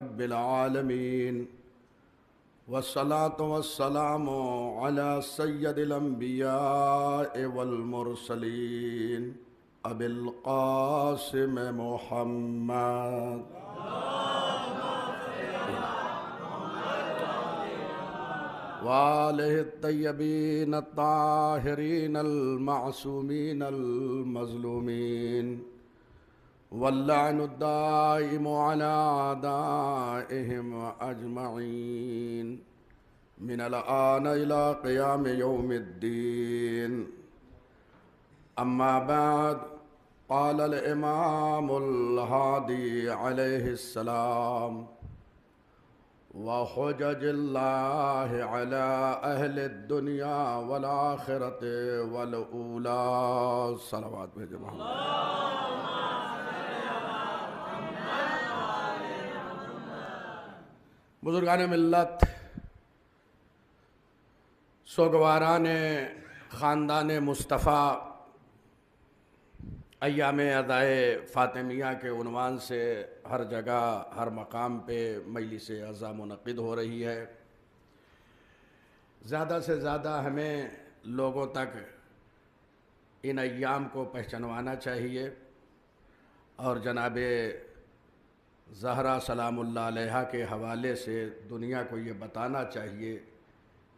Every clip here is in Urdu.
رب العالمین والصلاة والسلام على سید الانبیاء والمرسلین ابی القاسم محمد وآلہ الطیبین الطاہرین المعصومین المظلومین واللعن الدائم على أعدائهم أجمعين من الآن إلى قيام يوم الدين. أما بعد، قال الإمام الهادي عليه السلام: وحجج الله على أهل الدنيا والآخرة والأولى. صلوات بھیجے محمد. بزرگان ملت، سوگواران خاندان مصطفیٰ، ایام عزائے فاطمیہ کے عنوان سے ہر جگہ ہر مقام پہ مجلس عزا منعقد ہو رہی ہے. زیادہ سے زیادہ ہمیں لوگوں تک ان ایام کو پہچانوانا چاہیے اور جناب زہرا سلام اللہ علیہا کے حوالے سے دنیا کو یہ بتانا چاہیے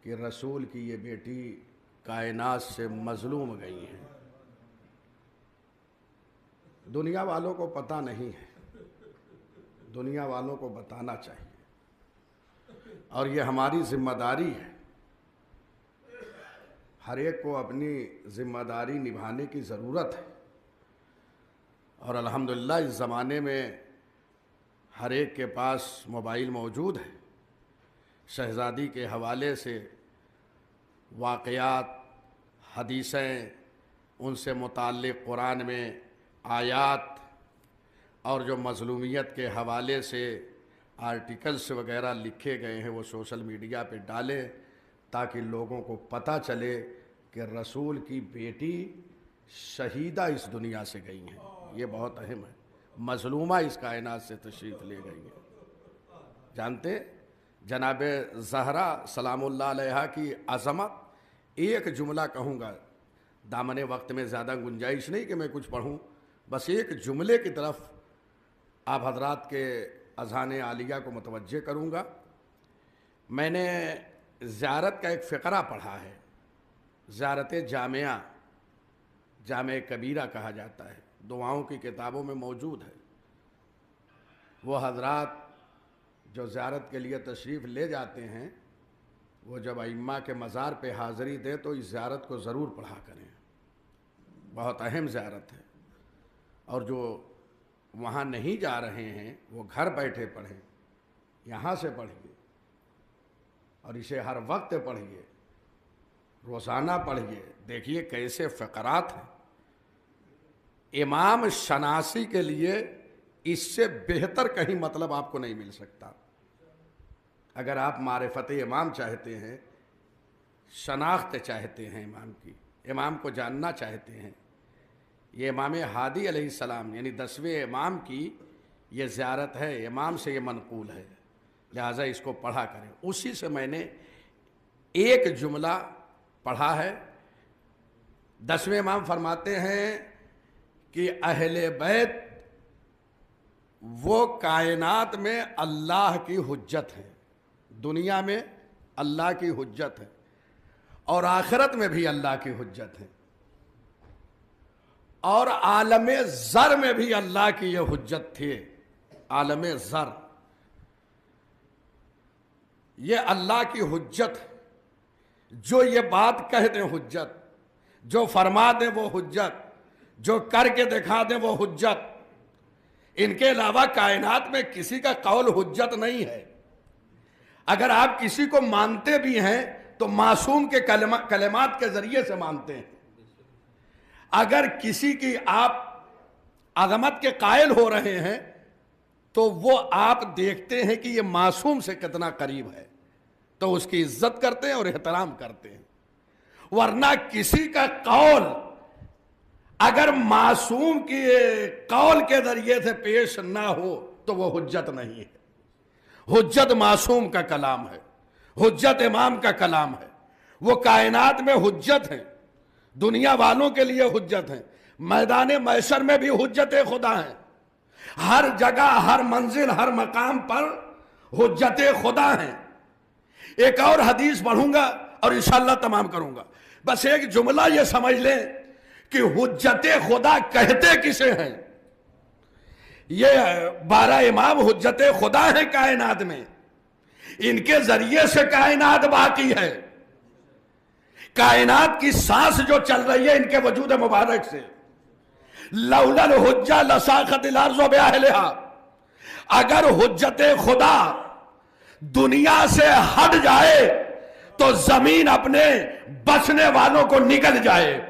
کہ رسول کی یہ بیٹی کائنات سے مظلوم گئی ہیں. دنیا والوں کو پتہ نہیں ہے، دنیا والوں کو بتانا چاہیے اور یہ ہماری ذمہ داری ہے. ہر ایک کو اپنی ذمہ داری نبھانے کی ضرورت ہے اور الحمدللہ اس زمانے میں ہر ایک کے پاس موبائل موجود ہے. شہزادی کے حوالے سے واقعات، حدیثیں، ان سے متعلق قرآن میں آیات اور جو مظلومیت کے حوالے سے آرٹیکلز وغیرہ لکھے گئے ہیں وہ سوشل میڈیا پہ ڈالیں تاکہ لوگوں کو پتہ چلے کہ رسول کی بیٹی شہیدہ اس دنیا سے گئی ہیں. یہ بہت اہم ہے. مظلومہ اس کائنات سے تشریف لے گئی ہے. جانتے جناب زہرا سلام اللہ علیہا کی عظمت، ایک جملہ کہوں گا، دامن وقت میں زیادہ گنجائش نہیں کہ میں کچھ پڑھوں، بس ایک جملے کی طرف آپ حضرات کے اذہان عالیہ کو متوجہ کروں گا. میں نے زیارت کا ایک فقرہ پڑھا ہے، زیارت جامعہ، جامع کبیرہ کہا جاتا ہے، دعاؤں کی کتابوں میں موجود ہے. وہ حضرات جو زیارت کے لیے تشریف لے جاتے ہیں وہ جب ائمہ کے مزار پہ حاضری دیں تو اس زیارت کو ضرور پڑھا کریں. بہت اہم زیارت ہے اور جو وہاں نہیں جا رہے ہیں وہ گھر بیٹھے پڑھیں، یہاں سے پڑھیے اور اسے ہر وقت پڑھیے، روزانہ پڑھیے. دیکھیے کیسے فقرات ہیں. امام شناسی کے لیے اس سے بہتر کہیں مطلب آپ کو نہیں مل سکتا. اگر آپ معرفت امام چاہتے ہیں، شناخت چاہتے ہیں امام کی، امام کو جاننا چاہتے ہیں، یہ امام ہادی علیہ السلام یعنی 10ویں امام کی یہ زیارت ہے، امام سے یہ منقول ہے، لہٰذا اس کو پڑھا کریں. اسی سے میں نے ایک جملہ پڑھا ہے. 10ویں امام فرماتے ہیں کہ اہل بیت وہ کائنات میں اللہ کی حجت ہے، دنیا میں اللہ کی حجت ہے اور آخرت میں بھی اللہ کی حجت ہے اور عالم زر میں بھی اللہ کی یہ حجت تھی. عالم زر یہ اللہ کی حجت ہے. جو یہ بات کہہ دیں حجت، جو فرما دیں وہ حجت، جو کر کے دکھا دیں وہ حجت. ان کے علاوہ کائنات میں کسی کا قول حجت نہیں ہے. اگر آپ کسی کو مانتے بھی ہیں تو معصوم کے کلمات کے ذریعے سے مانتے ہیں. اگر کسی کی آپ عظمت کے قائل ہو رہے ہیں تو وہ آپ دیکھتے ہیں کہ یہ معصوم سے کتنا قریب ہے تو اس کی عزت کرتے ہیں اور احترام کرتے ہیں. ورنہ کسی کا قول اگر معصوم کی قول کے ذریعے سے پیش نہ ہو تو وہ حجت نہیں ہے. حجت معصوم کا کلام ہے، حجت امام کا کلام ہے، وہ کائنات میں حجت ہیں، دنیا والوں کے لیے حجت ہیں، میدان محشر میں بھی حجت خدا ہیں، ہر جگہ ہر منزل ہر مقام پر حجت خدا ہیں۔ ایک اور حدیث پڑھوں گا اور انشاءاللہ تمام کروں گا، بس ایک جملہ یہ سمجھ لیں کہ حجت خدا کہتے کسے ہیں؟ یہ 12 امام حجت خدا ہیں کائنات میں، ان کے ذریعے سے کائنات باقی ہے، کائنات کی سانس جو چل رہی ہے ان کے وجود مبارک سے۔ لولا الحجہ لساخت الارض باہلہا، اگر حجت خدا دنیا سے ہٹ جائے تو زمین اپنے بسنے والوں کو نکل جائے۔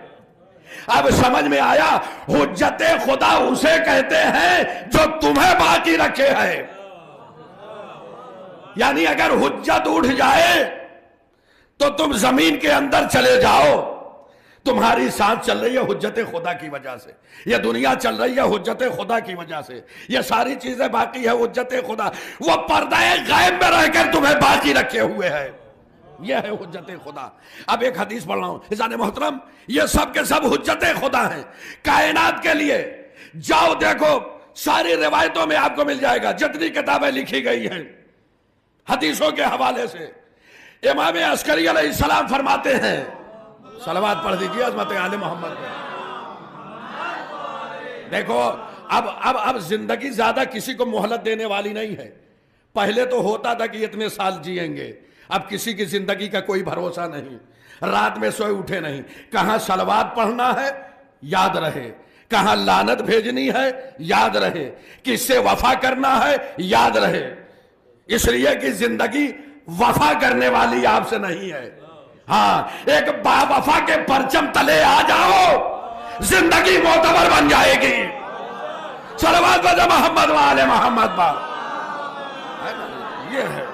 اب سمجھ میں آیا؟ حجت خدا اسے کہتے ہیں جو تمہیں باقی رکھے ہے، یعنی اگر حجت اٹھ جائے تو تم زمین کے اندر چلے جاؤ، تمہاری سانس چل رہی ہے حجت خدا کی وجہ سے، یہ دنیا چل رہی ہے حجت خدا کی وجہ سے، یہ ساری چیزیں باقی ہے حجت خدا، وہ پردہ غیب میں رہ کر تمہیں باقی رکھے ہوئے ہے، یہ ہے حجت خدا۔ اب ایک حدیث پڑھ رہا ہوں، عزیزان محترم، یہ سب کے سب حجت خدا ہیں کائنات کے لیے۔ جاؤ دیکھو ساری روایتوں میں آپ کو مل جائے گا، جتنی کتابیں لکھی گئی ہیں حدیثوں کے حوالے سے۔ امام عسکری علیہ السلام فرماتے ہیں، صلوات پڑھ دیجیے عظمت آل محمد پہ۔ دیکھو اب زندگی زیادہ کسی کو مہلت دینے والی نہیں ہے، پہلے تو ہوتا تھا کہ اتنے سال جئیں گے، اب کسی کی زندگی کا کوئی بھروسہ نہیں، رات میں سوئے اٹھے نہیں، کہاں صلوات پڑھنا ہے یاد رہے، کہاں لعنت بھیجنی ہے یاد رہے، کس سے وفا کرنا ہے یاد رہے، اس لیے کہ زندگی وفا کرنے والی آپ سے نہیں ہے۔ ہاں، ایک با وفا کے پرچم تلے آ جاؤ، زندگی معتبر بن جائے گی۔ صلوات بجا محمد و آل محمد با، یہ ہے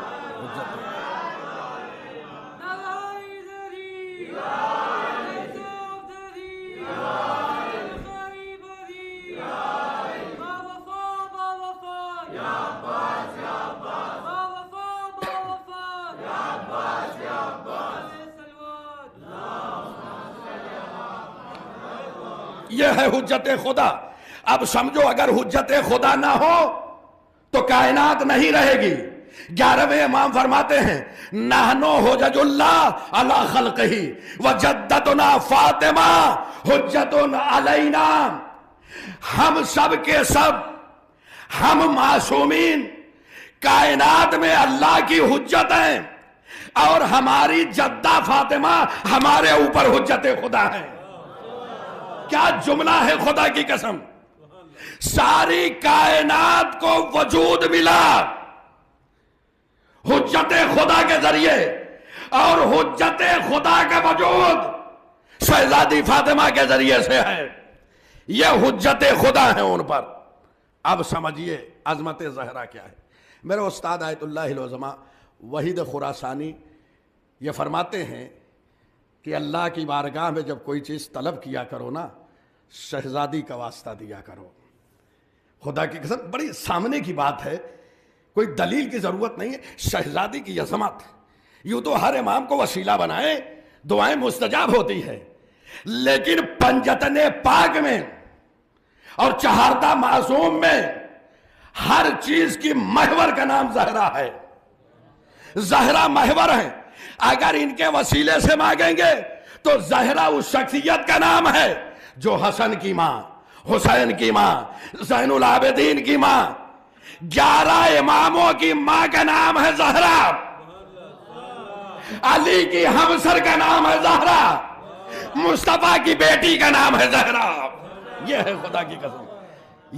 یہ ہے حجت خدا۔ اب سمجھو اگر حجت خدا نہ ہو تو کائنات نہیں رہے گی۔ 11ویں امام فرماتے ہیں، نحنو حجج اللہ علی خلقہ وجدتنا فاطمہ حجت علینا، ہم سب کے سب، ہم معصومین کائنات میں اللہ کی حجت ہیں، اور ہماری جدہ فاطمہ ہمارے اوپر حجت خدا ہے۔ کیا جملہ ہے خدا کی قسم! ساری کائنات کو وجود ملا حجت خدا کے ذریعے، اور حجت خدا کا وجود شہزادی فاطمہ کے ذریعے سے ہے، یہ حجت خدا ہے ان پر۔ اب سمجھیے عظمت زہرا کیا ہے۔ میرے استاد آیت اللہ العظمہ وحید خراسانی یہ فرماتے ہیں کہ اللہ کی بارگاہ میں جب کوئی چیز طلب کیا کرو نا، شہزادی کا واسطہ دیا کرو۔ خدا کی قسم بڑی سامنے کی بات ہے، کوئی دلیل کی ضرورت نہیں ہے، شہزادی کی عظمت۔ یوں تو ہر امام کو وسیلہ بنائیں، دعائیں مستجاب ہوتی ہے، لیکن پنجتن پاک میں اور چہاردہ معصوم میں ہر چیز کی محور کا نام زہرا ہے۔ زہرا محور ہے، اگر ان کے وسیلے سے مانگیں گے تو زہرا اس شخصیت کا نام ہے جو حسن کی ماں، حسین کی ماں، زین العابدین کی ماں، 11 اماموں کی ماں کا نام ہے زہرا، علی کی ہمسر کا نام ہے زہرا، مصطفیٰ کی بیٹی کا نام ہے زہرا۔ یہ ہے خدا کی قسم،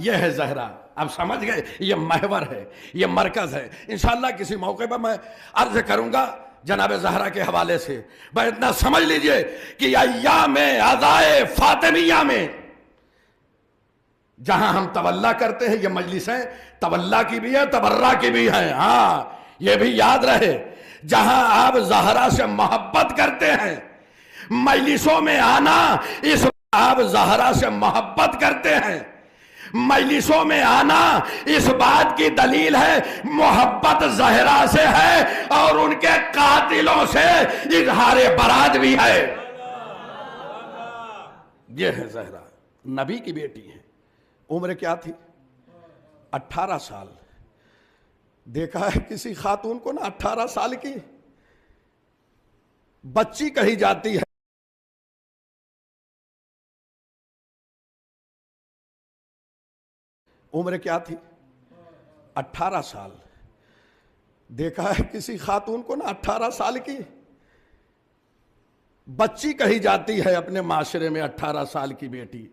یہ ہے زہرا۔ اب سمجھ گئے، یہ محور ہے، یہ مرکز ہے۔ انشاءاللہ کسی موقع پر میں عرض کروں گا جناب زہرا کے حوالے سے۔ بس اتنا سمجھ لیجئے کہ ایام عزائے فاطمیہ میں جہاں ہم تولا کرتے ہیں، یہ مجلسیں تولا کی بھی ہیں، تبرہ کی بھی ہیں، ہاں یہ بھی یاد رہے۔ جہاں آپ زہرا سے محبت کرتے ہیں، مجلسوں میں آنا اس آپ زہرا سے محبت کرتے ہیں، مجلسوں میں آنا اس بات کی دلیل ہے محبت زہرا سے ہے اور ان کے قاتلوں سے اظہار برات بھی ہے۔ یہ ہے زہرا، نبی کی بیٹی ہے۔ عمر کیا تھی؟ 18 سال۔ دیکھا ہے کسی خاتون کو نا 18 سال کی بچی کہی جاتی ہے۔ عمر کیا تھی؟ 18 سال۔ دیکھا ہے کسی خاتون کو نا 18 سال کی بچی کہی جاتی ہے اپنے معاشرے میں 18 سال کی بیٹی،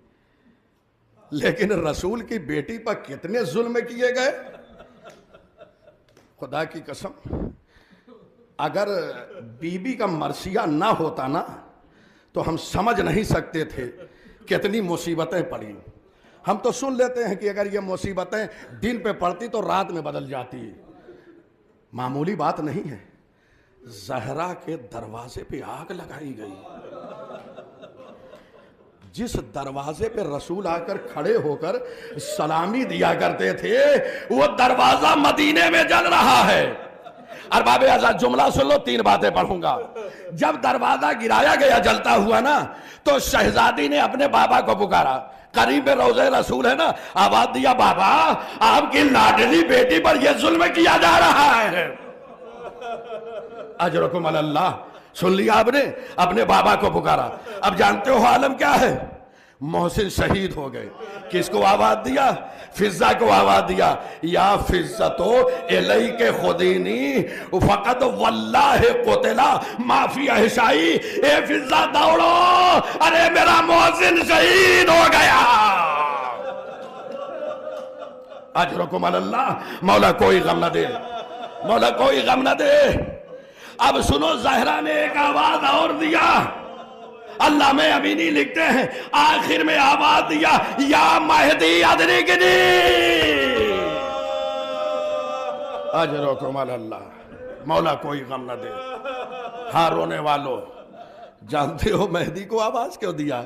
لیکن رسول کی بیٹی پر کتنے ظلم کیے گئے۔ خدا کی قسم، اگر بی بی کا مرثیہ نہ ہوتا نا تو ہم سمجھ نہیں سکتے تھے کتنی مصیبتیں پڑی۔ ہم تو سن لیتے ہیں کہ اگر یہ مصیبتیں دن پہ پڑتی تو رات میں بدل جاتی، معمولی بات نہیں ہے۔ زہرا کے دروازے پہ آگ لگائی گئی۔ جس دروازے پہ رسول آ کر کھڑے ہو کر سلامی دیا کرتے تھے وہ دروازہ مدینے میں جل رہا ہے۔ ارباب اعزاز جملہ سن لو، 3 باتیں پڑھوں گا۔ جب دروازہ گرایا گیا جلتا ہوا نا تو شہزادی نے اپنے بابا کو پکارا، قریب روضہ رسول ہے نا، آواز دیا، بابا آپ کی لاڈلی بیٹی پر یہ ظلم کیا جا رہا ہے۔ اجرکم اللہ، سن لیا آپ نے، اپنے بابا کو پکارا۔ اب جانتے ہو عالم کیا ہے؟ محسن شہید ہو گئے۔ کس کو آواز دیا؟ فضہ کو آواز دیا، یا فضتو الیک خدینی فقط واللہ قتلا ما فی احشائی۔ اے فضہ دوڑو، ارے میرا محسن شہید ہو گیا۔ اجرکم اللہ، مولا کوئی غم نہ دے، مولا کوئی غم نہ دے۔ اب سنو، زہرا نے ایک آواز اور دیا، علامہ امینی لکھتے ہیں آخر میں آواز دیا، یا مہدی ادرکنی۔ اجرکم اللہ، مولا کوئی غم نہ دے۔ ہاں رونے والو، جانتے ہو مہدی کو آواز کیوں دیا؟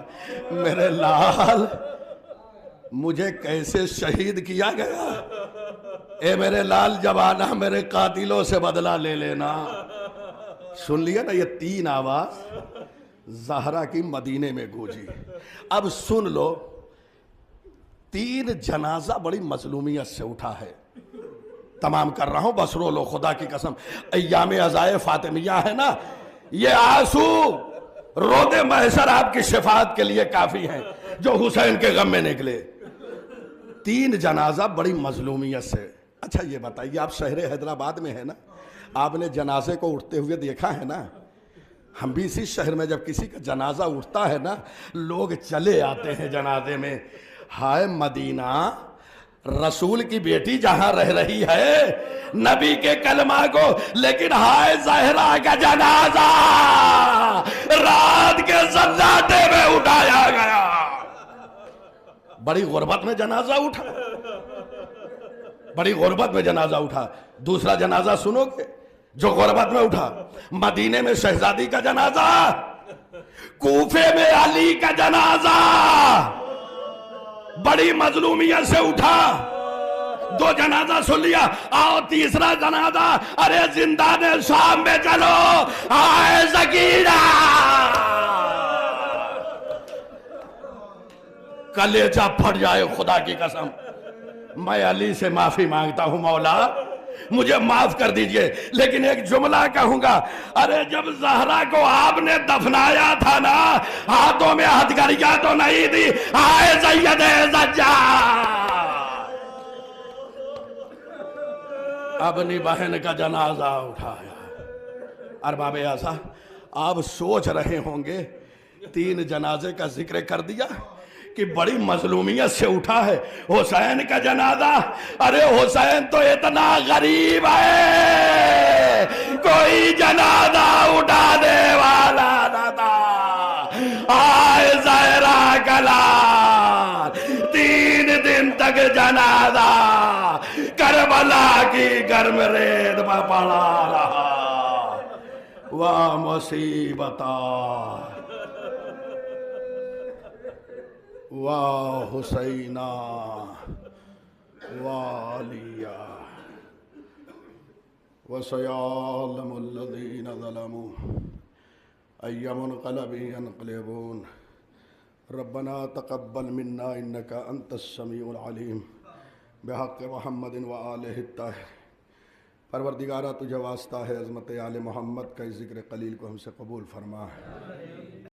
میرے لال، مجھے کیسے شہید کیا گیا، اے میرے لال جب آنا میرے قاتلوں سے بدلہ لے لینا۔ سن لیا نا، یہ 3 آواز زہرا کی مدینے میں گونجی۔ اب سن لو، 3 جنازہ بڑی مظلومیت سے اٹھا ہے۔ تمام کر رہا ہوں، بس رو لو خدا کی قسم۔ ایام عزائے فاطمیہ ہے نا، یہ آنسو رود محشر آپ کی شفاعت کے لیے کافی ہیں جو حسین کے غم میں نکلے۔ 3 جنازہ بڑی مظلومیت سے۔ اچھا یہ بتائیے، آپ شہر حیدرآباد میں ہے نا، آپ نے جنازے کو اٹھتے ہوئے دیکھا ہے نا؟ ہم بھی اسی شہر میں جب کسی کا جنازہ اٹھتا ہے نا، لوگ چلے آتے ہیں جنازے میں۔ ہائے مدینہ، رسول کی بیٹی جہاں رہ رہی ہے نبی کے کلمہ کو، لیکن ہائے زہرا کا جنازہ رات کے سناٹے میں اٹھایا گیا۔ بڑی غربت میں جنازہ اٹھا، بڑی غربت میں جنازہ اٹھا۔ دوسرا جنازہ سنو گے جو غربت میں اٹھا، مدینے میں شہزادی کا جنازہ، کوفے میں علی کا جنازہ بڑی مظلومیت سے اٹھا۔ 2 جنازہ سن لیا، آؤ تیسرا جنازہ، ارے زندان شام میں چلو، آئے سکینہ۔ کلیجہ پھٹ جائے خدا کی قسم۔ میں علی سے معافی مانگتا ہوں، مولا مجھے معاف کر دیجئے، لیکن ایک جملہ کہوں گا، ارے جب زہرا کو آپ نے دفنایا تھا نا، ہاتھوں میں ہتھکڑیاں تو نہیں دی، آئے سید سجاد، اپنی بہن کا جنازہ اٹھایا۔ ارباب اعزاز، آپ سوچ رہے ہوں گے 3 جنازے کا ذکر کر دیا کہ بڑی مظلومیت سے اٹھا ہے حسین کا جنازہ۔ ارے حسین تو اتنا غریب ہے، کوئی جنازہ اٹھانے والا نہ تھا۔ آئے زہرا کا لال، 3 دن تک جنازہ کربلا کی گرم ریت میں پڑا رہا۔ واہ مصیبتہ، وحسینا وعلیا وسيعلم الذين ظلموا أي منقلب ينقلبون ربنا تقبل منا إنك أنت السميع العليم بحق محمد وآلہ الطاہر۔ پروردگارہ تجھے واسطہ ہے عظمت آل محمد کا ذکر قلیل کو ہم سے قبول فرما ہے۔